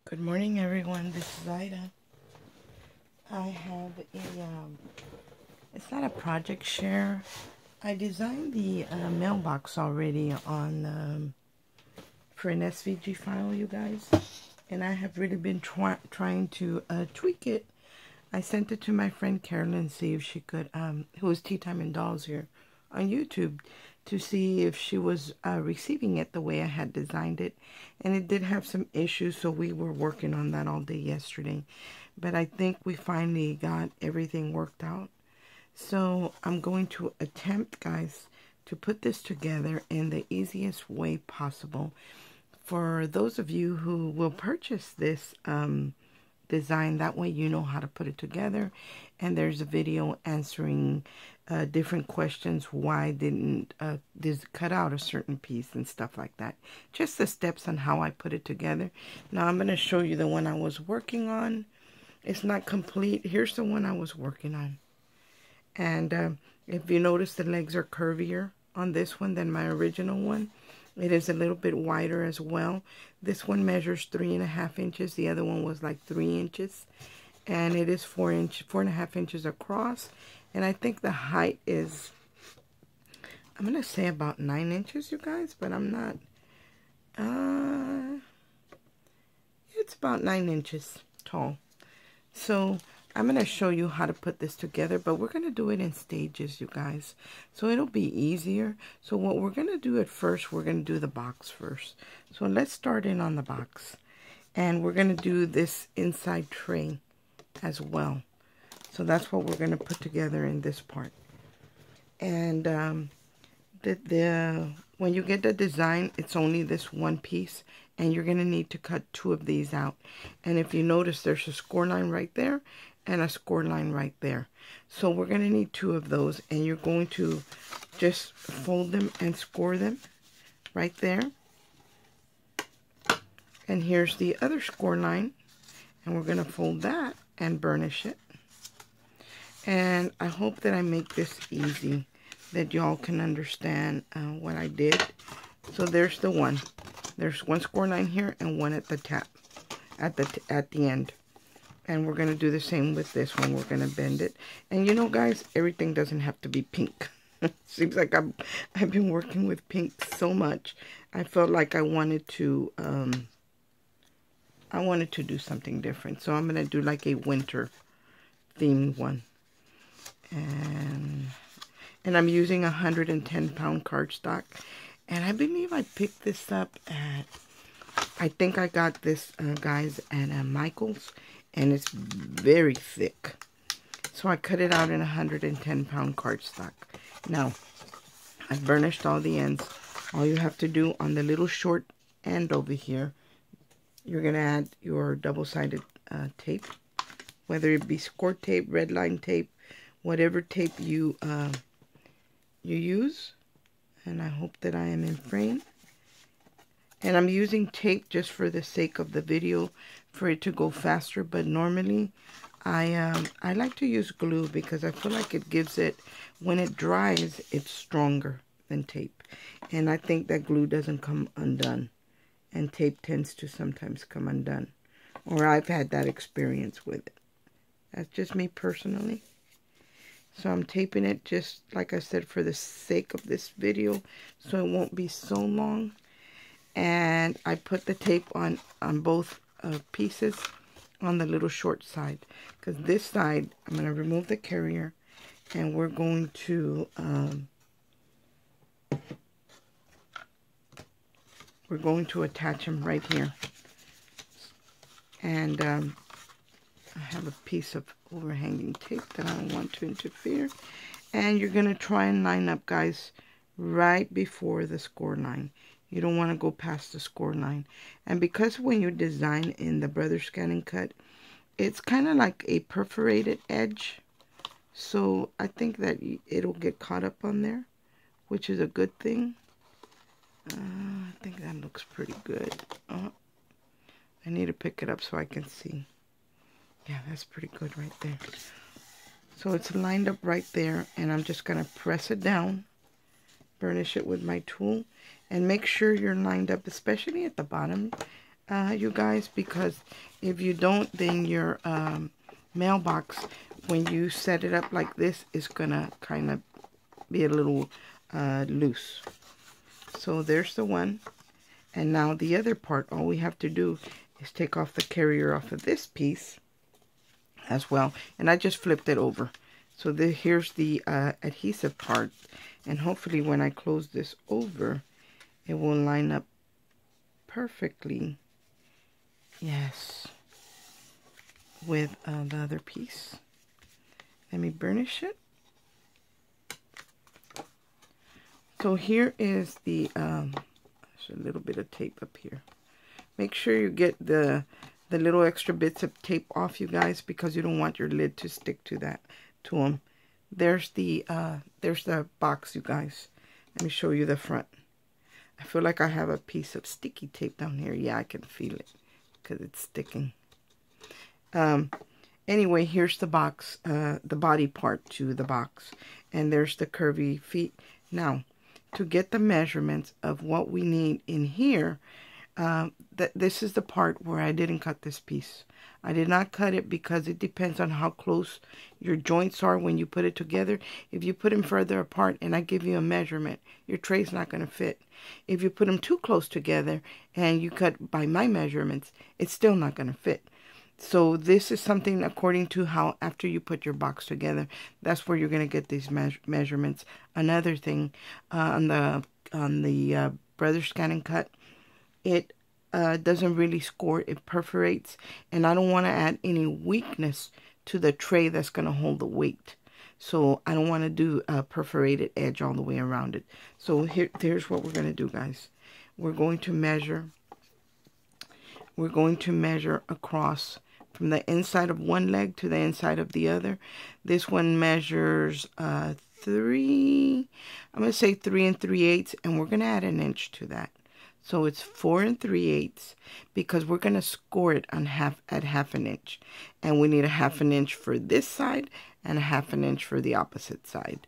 Good morning, everyone. This is Ida. I have it's not a project share. I designed the mailbox already on, for an SVG file, you guys. And I have really been trying to tweak it. I sent it to my friend Carolyn, see if she could, who is Tea Time and Dolls here on YouTube, to see if she was receiving it the way I had designed it. And it did have some issues, so we were working on that all day yesterday. But I think we finally got everything worked out. So I'm going to attempt, guys, to put this together in the easiest way possible. For those of you who will purchase this design, that way you know how to put it together. And there's a video answering different questions. Why didn't this cut out a certain piece and stuff like that. Just the steps on how I put it together. Now I'm going to show you the one I was working on. It's not complete. Here's the one I was working on. And if you notice, the legs are curvier on this one than my original one. It is a little bit wider as well. This one measures 3.5 inches. The other one was like 3 inches. And it is 4.5 inches across. And I think the height is, I'm going to say about 9 inches, you guys. But I'm not, it's about 9 inches tall. So I'm going to show you how to put this together, but we're going to do it in stages, you guys. So it'll be easier. So what we're going to do at first, we're going to do the box first. So let's start in on the box. And we're going to do this inside tray as well. So that's what we're going to put together in this part. And when you get the design, it's only this one piece. And you're going to need to cut 2 of these out. And if you notice, there's a score line right there and a score line right there. So we're going to need 2 of those. And you're going to just fold them and score them right there. And here's the other score line. And we're going to fold that and burnish it. And I hope that I make this easy, that y'all can understand what I did. So there's the one. There's one score line here and one at the top, at the end. And we're going to do the same with this one. We're going to bend it. And you know, guys, everything doesn't have to be pink. Seems like I've been working with pink so much. I felt like I wanted to do something different. So I'm going to do like a winter themed one. And I'm using 110-pound cardstock. And I believe I picked this up at, I think I got this, guys, at Michael's. And it's very thick. So I cut it out in 110-pound cardstock. Now, I burnished all the ends. All you have to do on the little short end over here, you're going to add your double-sided tape. Whether it be score tape, red line tape, whatever tape you use. And I hope that I am in frame. And I'm using tape just for the sake of the video, for it to go faster. But normally, I like to use glue because I feel like it gives it, when it dries, it's stronger than tape. And I think that glue doesn't come undone. And tape tends to sometimes come undone. Or I've had that experience with it. That's just me personally. So I'm taping it just, like I said, for the sake of this video, so it won't be so long. And I put the tape on both pieces on the little short side. Because this side, I'm going to remove the carrier, and we're going to attach them right here. And I have a piece of overhanging tape that I don't want to interfere. And you're going to try and line up, guys, right before the score line. You don't want to go past the score line. And because when you design in the Brother Scan and Cut, it's kind of like a perforated edge. So I think that it'll get caught up on there, which is a good thing. I think that looks pretty good. I need to pick it up so I can see. Yeah, that's pretty good right there. So it's lined up right there, and I'm just going to press it down, burnish it with my tool, and make sure you're lined up, especially at the bottom. you guys, because if you don't, then your mailbox, when you set it up like this, is gonna kind of be a little loose. So there's the one. And now the other part, all we have to do is take off the carrier off of this piece as well. And I just flipped it over. So here's the adhesive part. And hopefully when I close this over, it will line up perfectly. Yes. With the other piece. Let me burnish it. So here is the, there's a little bit of tape up here. Make sure you get the little extra bits of tape off, you guys, because you don't want your lid to stick to them. There's the box, you guys. Let me show you the front. I feel like I have a piece of sticky tape down here. Yeah, I can feel it because it's sticking. Anyway, here's the box, the body part to the box. And there's the curvy feet. Now, to get the measurements of what we need in here, this is the part where I didn't cut this piece. I did not cut it because it depends on how close your joints are when you put it together. If you put them further apart and I give you a measurement, your tray's not going to fit. If you put them too close together and you cut by my measurements, it's still not going to fit. So this is something according to how, after you put your box together, that's where you're going to get these measurements. Another thing, on the Brothers Scan and Cut, it doesn't really score, it perforates, and I don't want to add any weakness to the tray that's going to hold the weight. So I don't want to do a perforated edge all the way around it. So here's what we're going to do, guys. We're going to measure across from the inside of one leg to the inside of the other. This one measures 3, I'm going to say 3 3/8, and we're going to add an inch to that. So it's 4 3/8 because we're going to score it on at half an inch. And we need a half an inch for this side and a half an inch for the opposite side.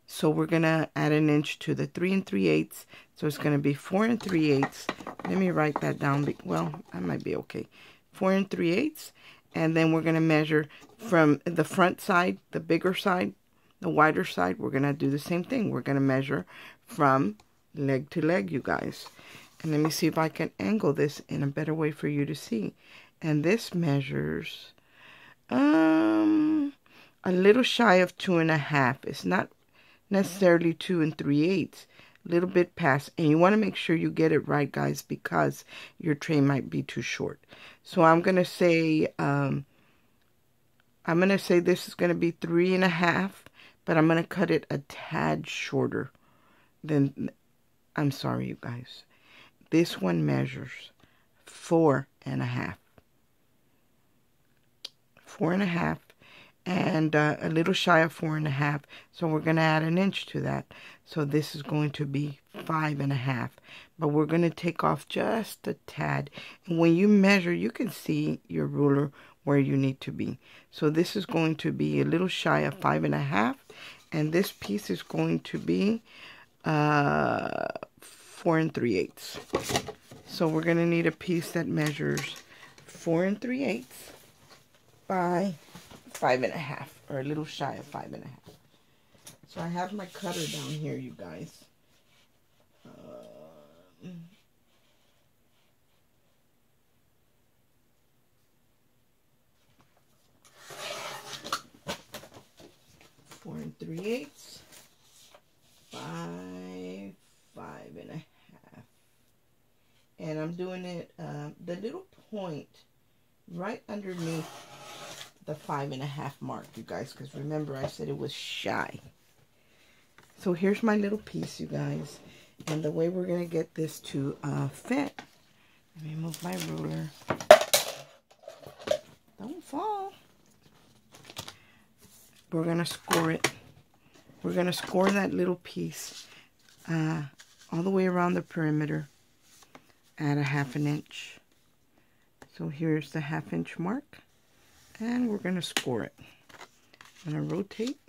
So we're going to add an inch to the 3 3/8. So it's going to be 4 3/8. Let me write that down. Well, that might be okay. 4 3/8. And then we're going to measure from the front side, the bigger side, the wider side. We're going to do the same thing. We're going to measure from leg to leg, you guys. And let me see if I can angle this in a better way for you to see. And this measures a little shy of 2.5. It's not necessarily 2 3/8. A little bit past. And you want to make sure you get it right, guys, because your tray might be too short. So I'm going to say this is going to be 3.5, but I'm going to cut it a tad shorter than, I'm sorry, you guys. This one measures 4.5. 4.5. And a little shy of 4.5. So we're going to add an inch to that. So this is going to be 5.5. But we're going to take off just a tad. And when you measure, you can see your ruler where you need to be. So this is going to be a little shy of 5.5. And this piece is going to be 4 3/8. So we're going to need a piece that measures 4 3/8 by 5.5, or a little shy of 5.5. So I have my cutter down here, you guys. 4 3/8 by 5.5. And I'm doing it, the little point right underneath the 5.5 mark, you guys, because remember I said it was shy. So here's my little piece, you guys, and the way we're going to get this to fit, let me move my ruler. Don't fall. We're going to score it. We're going to score that little piece all the way around the perimeter at a 1/2 inch. So here's the 1/2 inch mark. And we're going to score it. I'm going to rotate.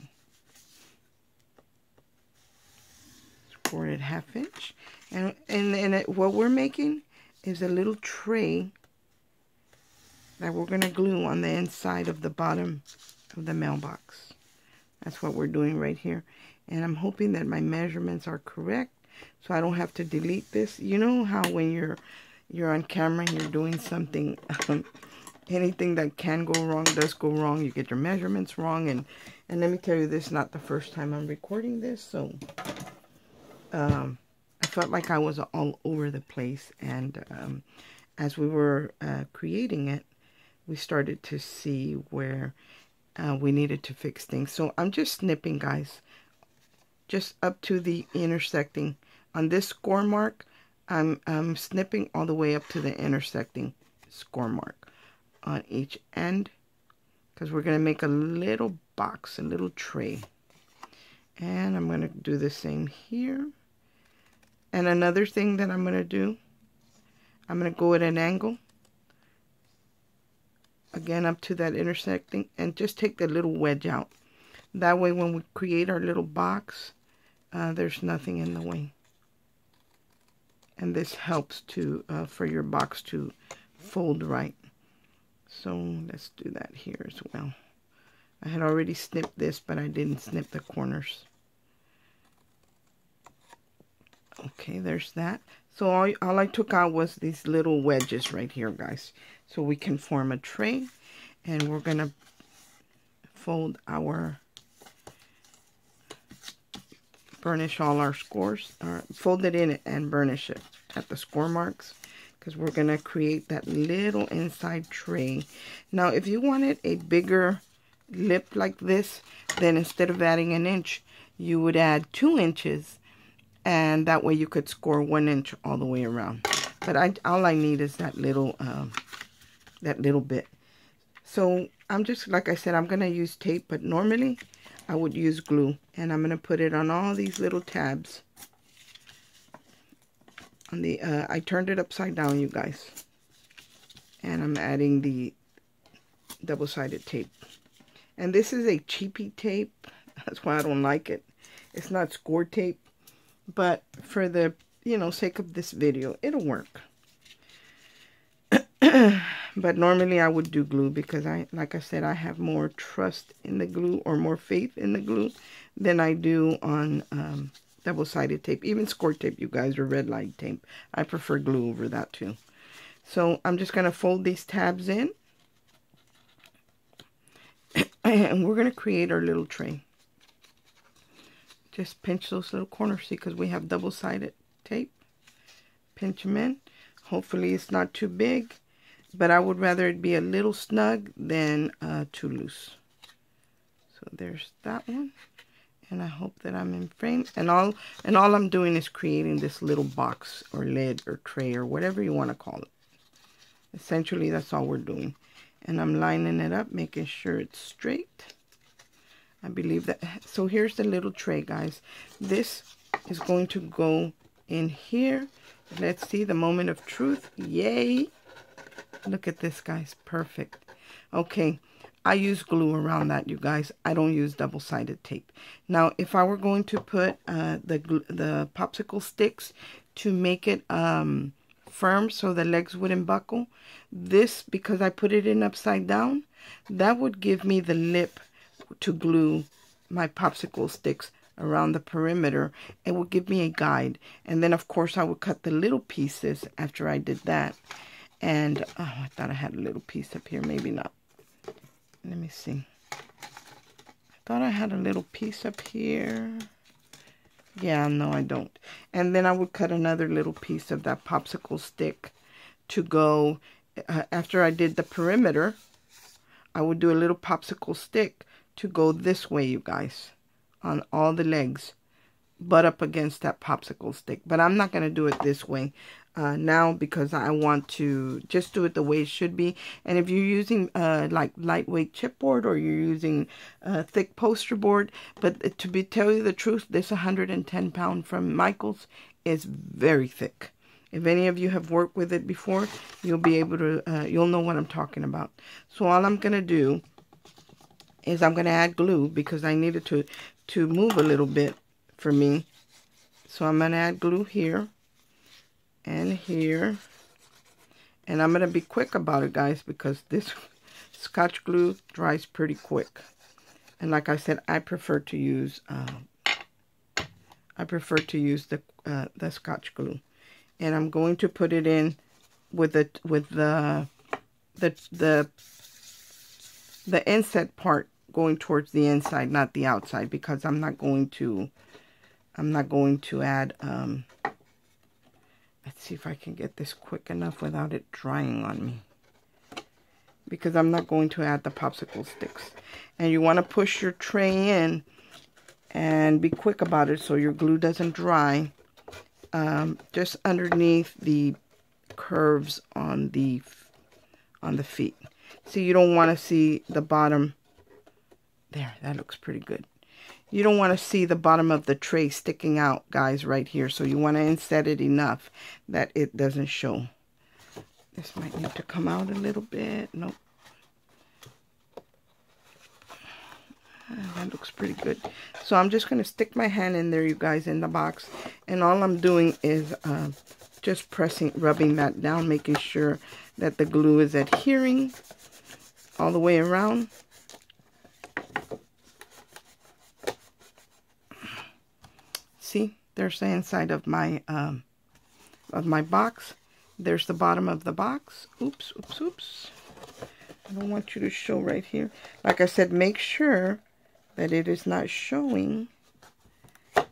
Score it 1/2 inch. And what we're making is a little tray that we're going to glue on the inside of the bottom of the mailbox. That's what we're doing right here. And I'm hoping that my measurements are correct so I don't have to delete this. You know how when you're on camera and you're doing something, anything that can go wrong does go wrong. You get your measurements wrong. And let me tell you, this is not the first time I'm recording this. So I felt like I was all over the place. And as we were creating it, we started to see where we needed to fix things. So I'm just snipping, guys, just up to the intersecting. On this score mark, I'm snipping all the way up to the intersecting score mark on each end, because we're going to make a little box, a little tray. And I'm going to do the same here. And another thing that I'm going to do, I'm going to go at an angle, again up to that intersecting, and just take the little wedge out. That way when we create our little box, there's nothing in the way. And this helps to for your box to fold right. So let's do that here as well. I had already snipped this, but I didn't snip the corners. Okay, there's that. So all I took out was these little wedges right here, guys. So we can form a tray, and we're going to fold our, burnish all our scores, or fold it in and burnish it at the score marks, because we're going to create that little inside tray. Now, if you wanted a bigger lip like this, then instead of adding an inch, you would add 2 inches, and that way you could score 1 inch all the way around. But all I need is that little bit. So I'm just, like I said, I'm going to use tape, but normally I would use glue. And I'm going to put it on all these little tabs. On the, I turned it upside down, you guys. And I'm adding the double-sided tape. And this is a cheapy tape. That's why I don't like it. It's not score tape. But for the, sake of this video, it'll work. But normally I would do glue because like I said, I have more trust in the glue, or more faith in the glue, than I do on double-sided tape. Even score tape, you guys, or red light tape. I prefer glue over that too. So I'm just going to fold these tabs in. And we're going to create our little tray. Just pinch those little corners, see, because we have double-sided tape. Pinch them in. Hopefully it's not too big, but I would rather it be a little snug than too loose. So there's that one, and I hope that I'm in frame. And all I'm doing is creating this little box or lid or tray or whatever you want to call it. Essentially, that's all we're doing. And I'm lining it up, making sure it's straight. I believe that. So here's the little tray, guys. This is going to go in here. Let's see the moment of truth. Yay. Look at this, guys. Perfect. Okay. I use glue around that, you guys. I don't use double-sided tape. Now, if I were going to put the popsicle sticks to make it firm so the legs wouldn't buckle, this, because I put it in upside down, that would give me the lip to glue my popsicle sticks around the perimeter. It would give me a guide. And then, of course, I would cut the little pieces after I did that. And, oh, I thought I had a little piece up here. Maybe not. Let me see. I thought I had a little piece up here. Yeah, no, I don't. And then I would cut another little piece of that popsicle stick to go, after I did the perimeter, I would do a little popsicle stick to go this way, you guys, on all the legs, butt up against that popsicle stick. But I'm not going to do it this way now, because I want to just do it the way it should be. And if you're using like lightweight chipboard, or you're using thick poster board, but to tell you the truth, this 110-pound from Michaels is very thick. If any of you have worked with it before, you'll be able to, you'll know what I'm talking about. So all I'm going to do is I'm going to add glue, because I needed to move a little bit for me. So I'm going to add glue here and here. And I'm going to be quick about it, guys, because this Scotch glue dries pretty quick. And like I said, I prefer to use the Scotch glue. And I'm going to put it in with the inset part going towards the inside, not the outside, because I'm not going to add let's see if I can get this quick enough without it drying on me, because I'm not going to add the popsicle sticks. And you want to push your tray in and be quick about it so your glue doesn't dry just underneath the curves on the feet. See, you don't want to see the bottom. There, that looks pretty good. You don't want to see the bottom of the tray sticking out, guys, right here. So you want to inset it enough that it doesn't show. This might need to come out a little bit. Nope. That looks pretty good. So I'm just going to stick my hand in there, you guys, in the box. And all I'm doing is just rubbing that down, making sure that the glue is adhering all the way around. See, there's the inside of my box. There's the bottom of the box. Oops, oops, oops. I don't want you to show right here. Like I said, make sure that it is not showing. I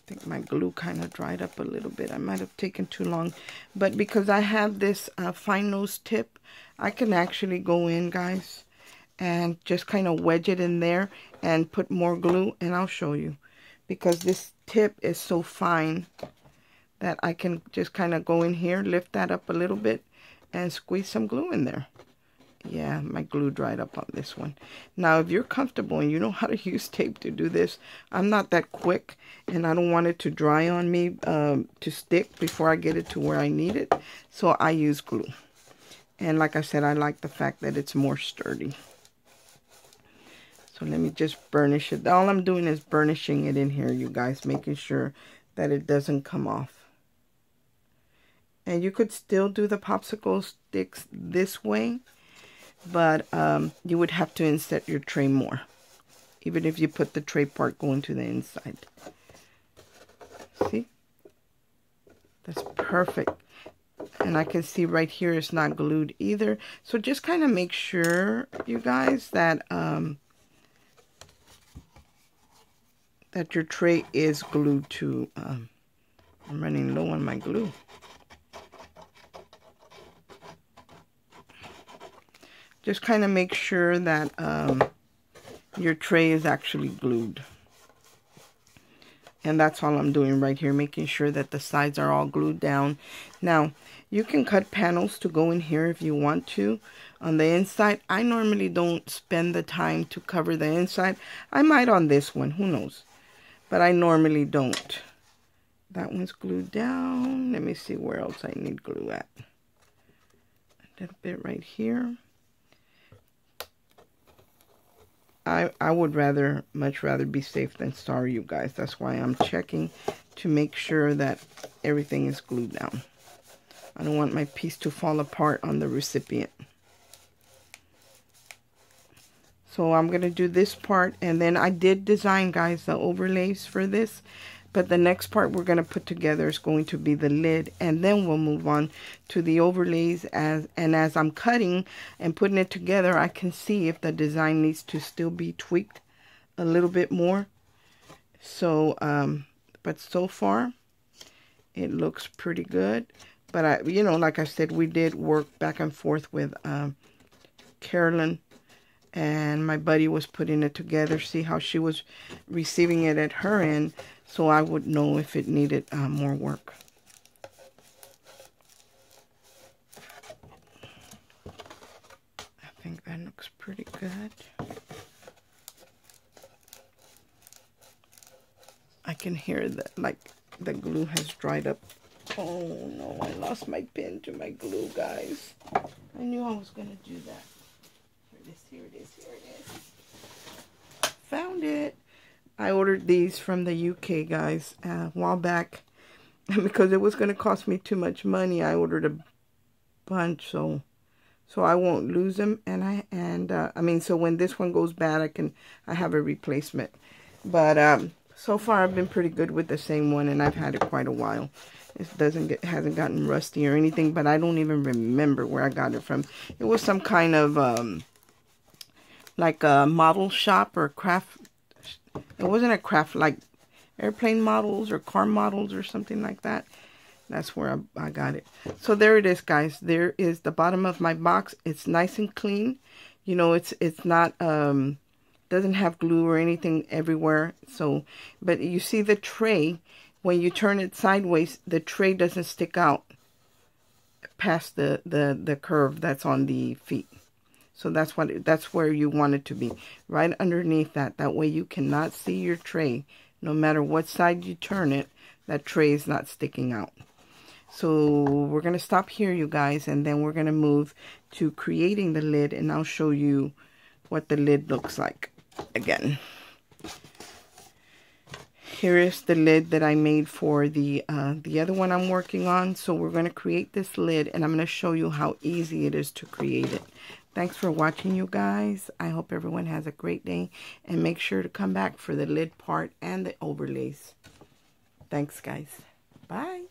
think my glue kind of dried up a little bit. I might have taken too long. But because I have this fine nose tip, I can actually go in, guys, and just kind of wedge it in there and put more glue, and I'll show you. Because this tip is so fine that I can just kind of go in here, lift that up a little bit, and squeeze some glue in there. Yeah, my glue dried up on this one. Now, if you're comfortable and you know how to use tape to do this, I'm not that quick, and I don't want it to dry on me to stick before I get it to where I need it. So I use glue. And like I said, I like the fact that it's more sturdy. So let me just burnish it. All I'm doing is burnishing it in here, you guys, making sure that it doesn't come off. And you could still do the popsicle sticks this way, but you would have to inset your tray more, even if you put the tray part going to the inside. See? That's perfect. And I can see right here it's not glued either. So just kind of make sure, you guys, that that your tray is glued to. I'm running low on my glue. Just kind of make sure that your tray is actually glued. And that's all I'm doing right here, making sure that the sides are all glued down. Now, you can cut panels to go in here if you want to. On the inside, I normally don't spend the time to cover the inside. I might on this one, who knows. But I normally don't. That one's glued down. Let me see where else I need glue at. A little bit right here. I would much rather be safe than sorry, you guys. That's why I'm checking to make sure that everything is glued down. I don't want my piece to fall apart on the recipient. So I'm going to do this part, and then I did design, guys, the overlays for this. But the next part we're going to put together is going to be the lid, and then we'll move on to the overlays. As I'm cutting and putting it together, I can see if the design needs to still be tweaked a little bit more. So, but so far, it looks pretty good. But you know, like I said, we did work back and forth with Carolyn, and my buddy was putting it together, see how she was receiving it at her end, so I would know if it needed more work. I think that looks pretty good. I can hear that, like, the glue has dried up. Oh no, I lost my pin to my glue, guys. I knew I was going to do that. Here it is, here it is. Found it. I ordered these from the UK, guys, a while back. And because it was going to cost me too much money, I ordered a bunch, so I won't lose them. And I mean, so when this one goes bad, I have a replacement. But so far I've been pretty good with the same one, and I've had it quite a while. It hasn't gotten rusty or anything, but I don't even remember where I got it from. It was some kind of like a model shop or craft. It wasn't a craft, like airplane models or car models or something like that. That's where I got it. So there it is, guys. There is the bottom of my box. It's nice and clean. You know, it's not doesn't have glue or anything everywhere. So, but you see the tray, when you turn it sideways, the tray doesn't stick out past the curve that's on the feet. So that's where you want it to be, right underneath that. That way you cannot see your tray. No matter what side you turn it, that tray is not sticking out. So we're going to stop here, you guys, and then we're going to move to creating the lid, and I'll show you what the lid looks like again. Here is the lid that I made for the other one I'm working on. So we're going to create this lid, and I'm going to show you how easy it is to create it. Thanks for watching, you guys. I hope everyone has a great day, and make sure to come back for the lid part and the overlays. Thanks, guys. Bye.